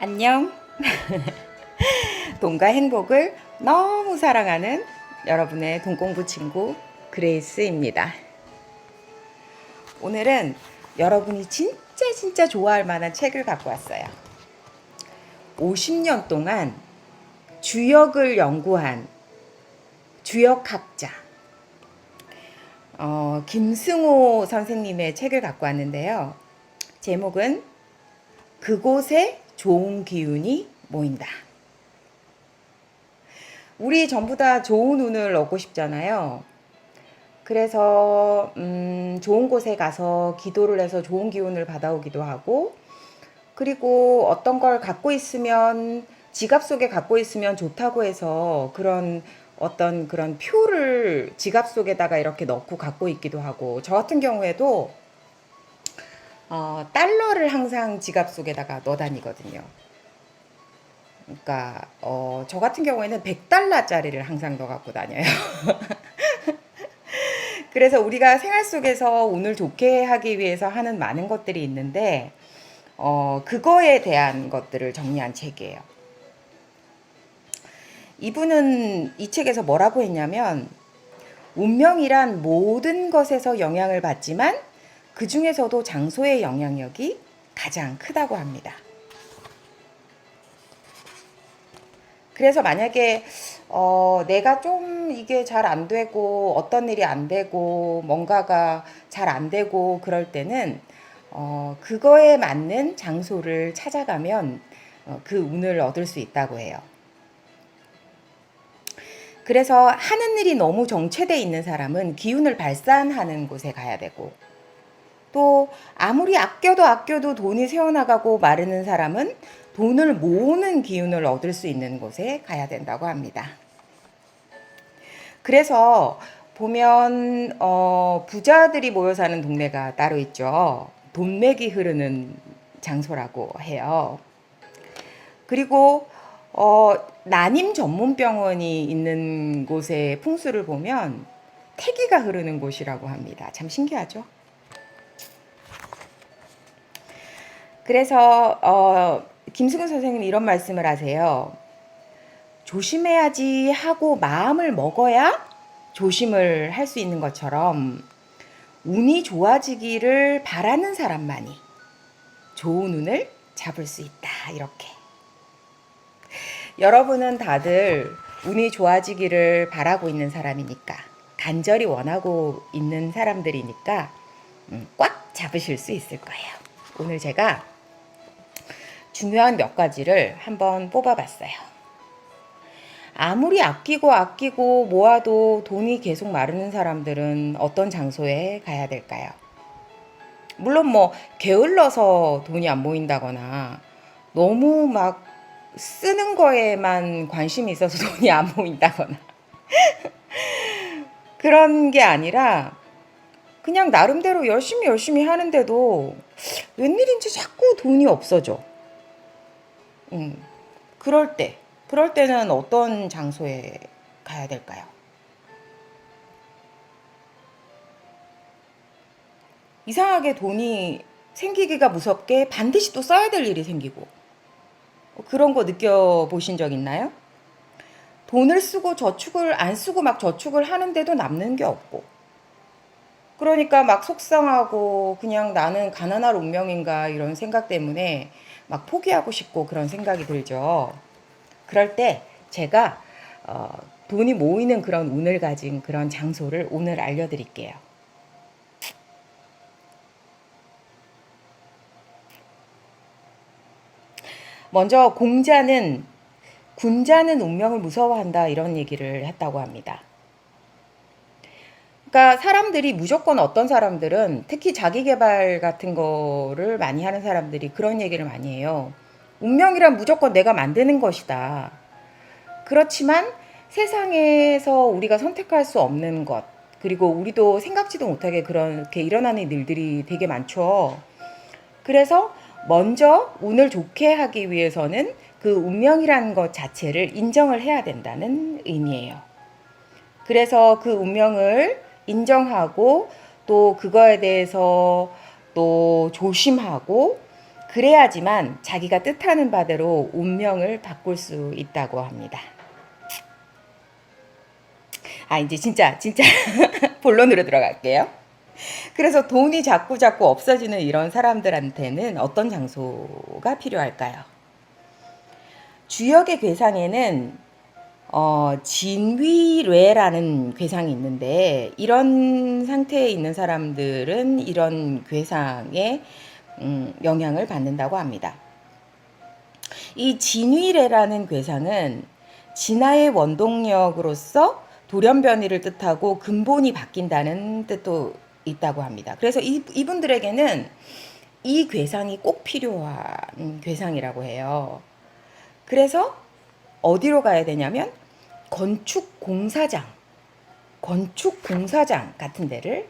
안녕. 돈과 행복을 너무 사랑하는 여러분의 돈공부 친구 그레이스입니다. 오늘은 여러분이 진짜 좋아할 만한 책을 갖고 왔어요. 50년 동안 주역을 연구한 주역학자 김승호 선생님의 책을 갖고 왔는데요. 제목은 그곳에 좋은 기운이 모인다. 우리 전부 다 좋은 운을 얻고 싶잖아요. 그래서 좋은 곳에 가서 기도를 해서 좋은 기운을 받아오기도 하고, 그리고 어떤 걸 갖고 있으면 지갑 속에 갖고 있으면 좋다고 해서 그런 표를 지갑 속에다가 이렇게 넣고 갖고 있기도 하고, 저 같은 경우에도 달러를 항상 지갑 속에다가 넣어 다니거든요. 그러니까 저 같은 경우에는 100달러짜리를 항상 넣어 갖고 다녀요. 그래서 우리가 생활 속에서 운을 좋게 하기 위해서 하는 많은 것들이 있는데 그거에 대한 것들을 정리한 책이에요. 이분은 이 책에서 뭐라고 했냐면, 운명이란 모든 것에서 영향을 받지만 그 중에서도 장소의 영향력이 가장 크다고 합니다. 그래서 만약에 내가 좀 이게 잘 안 되고 어떤 일이 안 되고 뭔가가 잘 안 되고 그럴 때는 그거에 맞는 장소를 찾아가면 그 운을 얻을 수 있다고 해요. 그래서 하는 일이 너무 정체되어 있는 사람은 기운을 발산하는 곳에 가야 되고, 또 아무리 아껴도 돈이 새어나가고 마르는 사람은 돈을 모으는 기운을 얻을 수 있는 곳에 가야 된다고 합니다. 그래서 보면 부자들이 모여 사는 동네가 따로 있죠. 돈맥이 흐르는 장소라고 해요. 그리고 난임 전문 병원이 있는 곳의 풍수를 보면 태기가 흐르는 곳이라고 합니다. 참 신기하죠? 그래서 김승우 선생님이 이런 말씀을 하세요. 조심해야지 하고 마음을 먹어야 조심을 할 수 있는 것처럼, 운이 좋아지기를 바라는 사람만이 좋은 운을 잡을 수 있다. 이렇게. 여러분은 다들 운이 좋아지기를 바라고 있는 사람이니까, 간절히 원하고 있는 사람들이니까 꽉 잡으실 수 있을 거예요. 오늘 제가 중요한 몇 가지를 한번 뽑아봤어요. 아무리 아끼고 모아도 돈이 계속 마르는 사람들은 어떤 장소에 가야 될까요? 물론 뭐 게을러서 돈이 안 모인다거나 너무 막 쓰는 거에만 관심이 있어서 돈이 안 모인다거나 그런 게 아니라, 그냥 나름대로 열심히 하는데도 웬일인지 자꾸 돈이 없어져. 그럴 때는 어떤 장소에 가야 될까요? 이상하게 돈이 생기기가 무섭게 반드시 또 써야 될 일이 생기고, 그런 거 느껴보신 적 있나요? 돈을 쓰고 저축을 안 쓰고 막 저축을 하는데도 남는 게 없고, 그러니까 막 속상하고 그냥 나는 가난할 운명인가 이런 생각 때문에 막 포기하고 싶고 그런 생각이 들죠. 그럴 때 제가 돈이 모이는 그런 운을 가진 그런 장소를 오늘 알려드릴게요. 먼저 군자는 운명을 무서워한다 이런 얘기를 했다고 합니다. 그러니까 사람들이 무조건, 어떤 사람들은 특히 자기 개발 같은 거를 많이 하는 사람들이 그런 얘기를 많이 해요. 운명이란 무조건 내가 만드는 것이다. 그렇지만 세상에서 우리가 선택할 수 없는 것, 그리고 우리도 생각지도 못하게 그렇게 일어나는 일들이 되게 많죠. 그래서 먼저 운을 좋게 하기 위해서는 그 운명이라는 것 자체를 인정을 해야 된다는 의미예요. 그래서 그 운명을 인정하고 또 그거에 대해서 또 조심하고 그래야지만 자기가 뜻하는 바대로 운명을 바꿀 수 있다고 합니다. 이제 진짜 본론으로 들어갈게요. 그래서 돈이 자꾸 없어지는 이런 사람들한테는 어떤 장소가 필요할까요? 주역의 괴상에는 진위례라는 괴상이 있는데, 이런 상태에 있는 사람들은 이런 괴상에 영향을 받는다고 합니다. 이 진위례라는 괴상은 진화의 원동력으로서 돌연변이를 뜻하고 근본이 바뀐다는 뜻도 있다고 합니다. 그래서 이분들에게는 이 괴상이 꼭 필요한 괴상이라고 해요. 그래서 어디로 가야 되냐면 건축공사장 같은 데를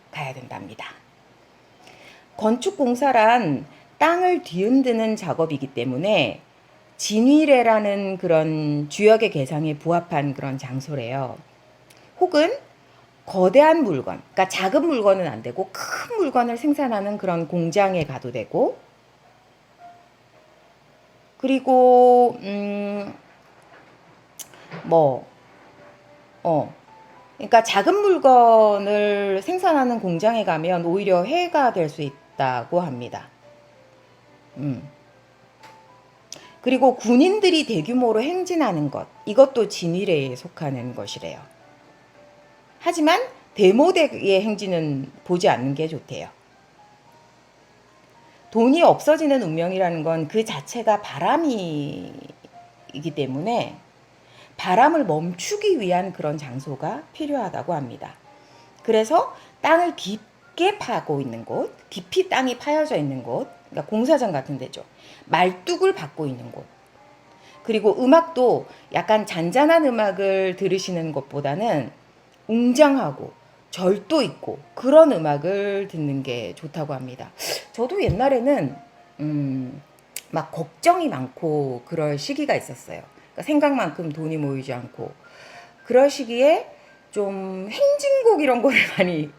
가야 된답니다. 건축공사란 땅을 뒤흔드는 작업이기 때문에 진위례라는 그런 주역의 괴상에 부합한 그런 장소래요. 혹은 거대한 물건, 그러니까 작은 물건은 안 되고 큰 물건을 생산하는 그런 공장에 가도 되고, 그리고 그러니까 작은 물건을 생산하는 공장에 가면 오히려 해가 될 수 있다고 합니다. 그리고 군인들이 대규모로 행진하는 것, 이것도 진위례에 속하는 것이래요. 하지만 대모대의 행진은 보지 않는 게 좋대요. 돈이 없어지는 운명이라는 건 그 자체가 바람이기 때문에 바람을 멈추기 위한 그런 장소가 필요하다고 합니다. 그래서 땅을 깊게 파고 있는 곳, 깊이 땅이 파여져 있는 곳, 그러니까 공사장 같은 데죠. 말뚝을 받고 있는 곳. 그리고 음악도 약간 잔잔한 음악을 들으시는 것보다는 웅장하고 절도 있고 그런 음악을 듣는 게 좋다고 합니다. 저도 옛날에는 막 걱정이 많고 그럴 시기가 있었어요. 그러니까 생각만큼 돈이 모이지 않고 그럴 시기에 좀 행진곡 이런 거를 많이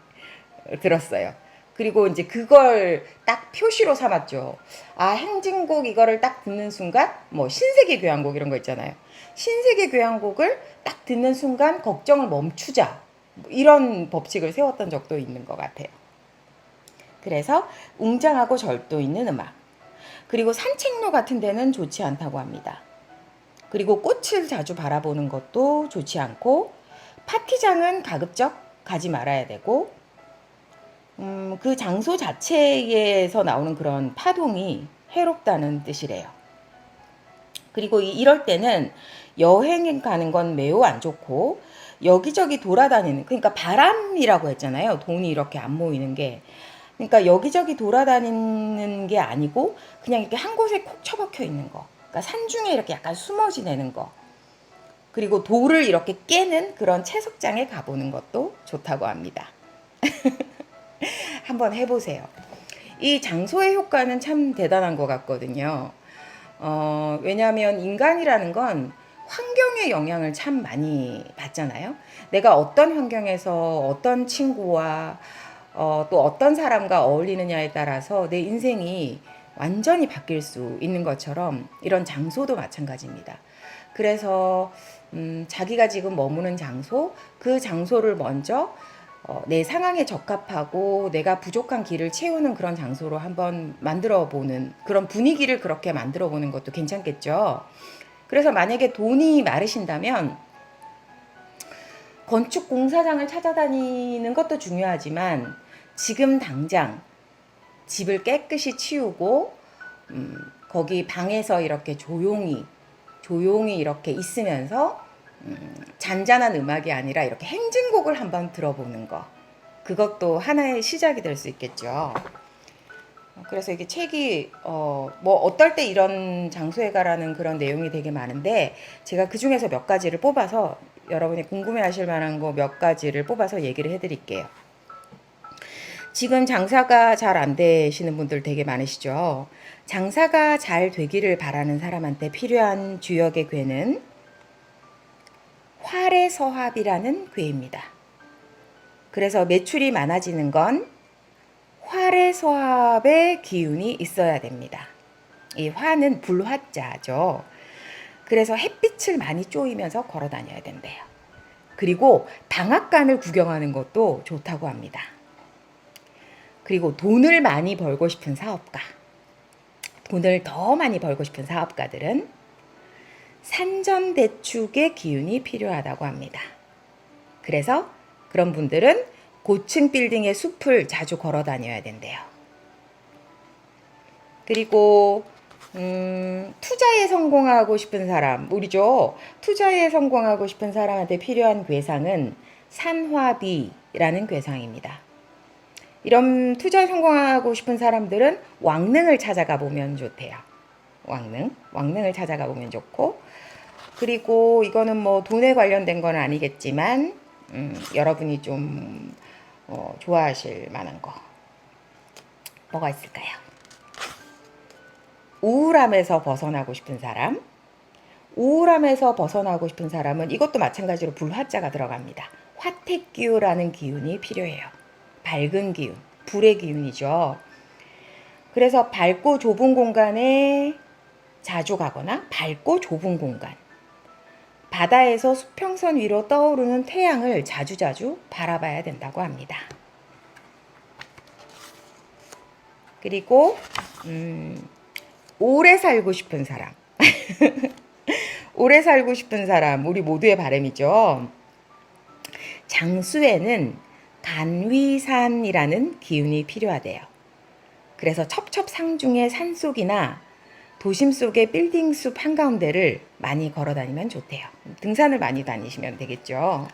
들었어요. 그리고 이제 그걸 딱 표시로 삼았죠. 행진곡 이거를 딱 듣는 순간, 뭐 신세계 교향곡 이런 거 있잖아요. 신세계 교향곡을 딱 듣는 순간 걱정을 멈추자. 이런 법칙을 세웠던 적도 있는 것 같아요. 그래서 웅장하고 절도 있는 음악. 그리고 산책로 같은 데는 좋지 않다고 합니다. 그리고 꽃을 자주 바라보는 것도 좋지 않고, 파티장은 가급적 가지 말아야 되고, 그 장소 자체에서 나오는 그런 파동이 해롭다는 뜻이래요. 그리고 이럴 때는 여행 가는 건 매우 안 좋고, 여기저기 돌아다니는, 그러니까 바람이라고 했잖아요. 돈이 이렇게 안 모이는 게. 그러니까 여기저기 돌아다니는 게 아니고 그냥 이렇게 한 곳에 콕 처박혀 있는 거. 그러니까 산중에 이렇게 약간 숨어 지내는 거. 그리고 돌을 이렇게 깨는 그런 채석장에 가보는 것도 좋다고 합니다. 한번 해보세요. 이 장소의 효과는 참 대단한 것 같거든요. 왜냐하면 인간이라는 건 환경의 영향을 참 많이 받잖아요. 내가 어떤 환경에서 어떤 친구와 또 어떤 사람과 어울리느냐에 따라서 내 인생이 완전히 바뀔 수 있는 것처럼 이런 장소도 마찬가지입니다. 그래서 자기가 지금 머무는 장소, 그 장소를 먼저 내 상황에 적합하고 내가 부족한 길을 채우는 그런 장소로 한번 만들어 보는, 그런 분위기를 그렇게 만들어 보는 것도 괜찮겠죠. 그래서 만약에 돈이 마르신다면 건축 공사장을 찾아다니는 것도 중요하지만 지금 당장 집을 깨끗이 치우고 거기 방에서 이렇게 조용히 이렇게 있으면서 잔잔한 음악이 아니라 이렇게 행진곡을 한번 들어보는 거, 그것도 하나의 시작이 될 수 있겠죠. 그래서 이게 책이 뭐 어떨 때 이런 장소에 가라는 그런 내용이 되게 많은데, 제가 그 중에서 몇 가지를 뽑아서 여러분이 궁금해하실 만한 거 몇 가지를 뽑아서 얘기를 해드릴게요. 지금 장사가 잘 안 되시는 분들 되게 많으시죠. 장사가 잘 되기를 바라는 사람한테 필요한 주역의 괴는 활해서합이라는 괴입니다. 그래서 매출이 많아지는 건 활해서합의 기운이 있어야 됩니다. 이 화는 불화자죠. 그래서 햇빛을 많이 쬐이면서 걸어 다녀야 된대요. 그리고 방앗간을 구경하는 것도 좋다고 합니다. 그리고 돈을 많이 벌고 싶은 사업가, 돈을 더 많이 벌고 싶은 사업가들은 산전대축의 기운이 필요하다고 합니다. 그래서 그런 분들은 고층 빌딩의 숲을 자주 걸어 다녀야 된대요. 그리고 투자에 성공하고 싶은 사람, 우리죠. 투자에 성공하고 싶은 사람한테 필요한 괴상은 산화비라는 괴상입니다. 이런 투자에 성공하고 싶은 사람들은 왕릉을 찾아가 보면 좋대요. 왕릉을 찾아가 보면 좋고, 그리고 이거는 뭐 돈에 관련된 건 아니겠지만 여러분이 좀 좋아하실 만한 거 뭐가 있을까요? 우울함에서 벗어나고 싶은 사람, 우울함에서 벗어나고 싶은 사람은 이것도 마찬가지로 불화자가 들어갑니다. 화택기우라는 기운이 필요해요. 밝은 기운, 불의 기운이죠. 그래서 밝고 좁은 공간에 자주 가거나 밝고 좁은 공간, 바다에서 수평선 위로 떠오르는 태양을 자주자주 바라봐야 된다고 합니다. 그리고 오래 살고 싶은 사람 오래 살고 싶은 사람, 우리 모두의 바람이죠. 장수에는 간위산이라는 기운이 필요하대요. 그래서 첩첩상중의 산속이나 도심 속의 빌딩 숲 한가운데를 많이 걸어 다니면 좋대요. 등산을 많이 다니시면 되겠죠.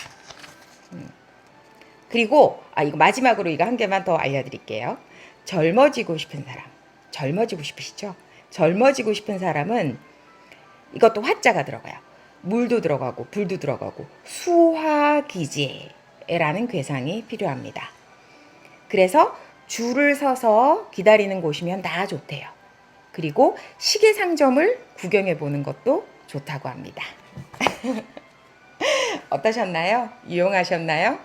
그리고 이거 마지막으로 이거 한 개만 더 알려드릴게요. 젊어지고 싶은 사람, 젊어지고 싶으시죠? 젊어지고 싶은 사람은 이것도 화자가 들어가요. 물도 들어가고 불도 들어가고 수화기제라는 괴상이 필요합니다. 그래서 줄을 서서 기다리는 곳이면 다 좋대요. 그리고 시계상점을 구경해 보는 것도 좋다고 합니다. 어떠셨나요? 유용하셨나요?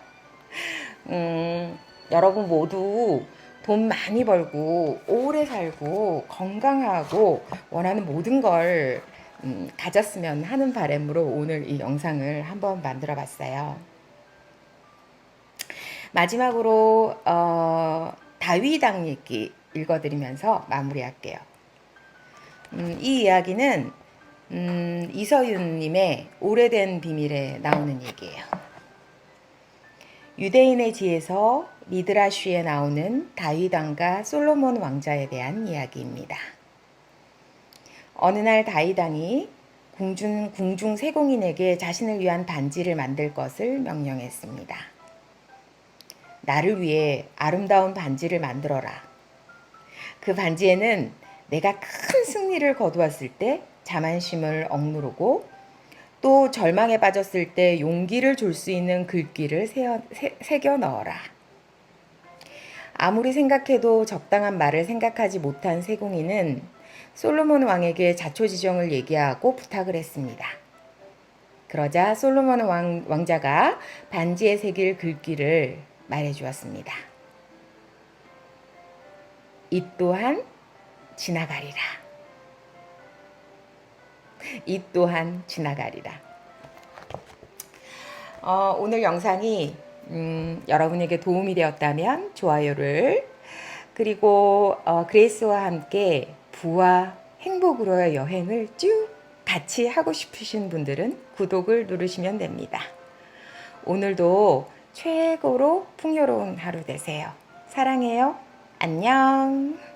여러분 모두 돈 많이 벌고 오래 살고 건강하고 원하는 모든 걸 가졌으면 하는 바람으로 오늘 이 영상을 한번 만들어 봤어요. 마지막으로 다윗왕 얘기 읽어드리면서 마무리할게요. 이 이야기는 이서윤님의 오래된 비밀에 나오는 얘기예요. 유대인의 지에서 미드라쉬에 나오는 다윗왕과 솔로몬 왕자에 대한 이야기입니다. 어느 날 다윗왕이 궁중 세공인에게 자신을 위한 반지를 만들 것을 명령했습니다. 나를 위해 아름다운 반지를 만들어라. 그 반지에는 내가 큰 승리를 거두었을 때 자만심을 억누르고 또 절망에 빠졌을 때 용기를 줄 수 있는 글귀를 새겨 넣어라. 아무리 생각해도 적당한 말을 생각하지 못한 세공인은 솔로몬 왕에게 자초지종을 얘기하고 부탁을 했습니다. 그러자 솔로몬 왕자가 반지에 새길 글귀를 말해주었습니다. 이 또한 지나가리라. 이 또한 지나가리라. 오늘 영상이 여러분에게 도움이 되었다면 좋아요를, 그리고 그레이스와 함께 부와 행복으로의 여행을 쭉 같이 하고 싶으신 분들은 구독을 누르시면 됩니다. 오늘도 최고로 풍요로운 하루 되세요. 사랑해요. 안녕.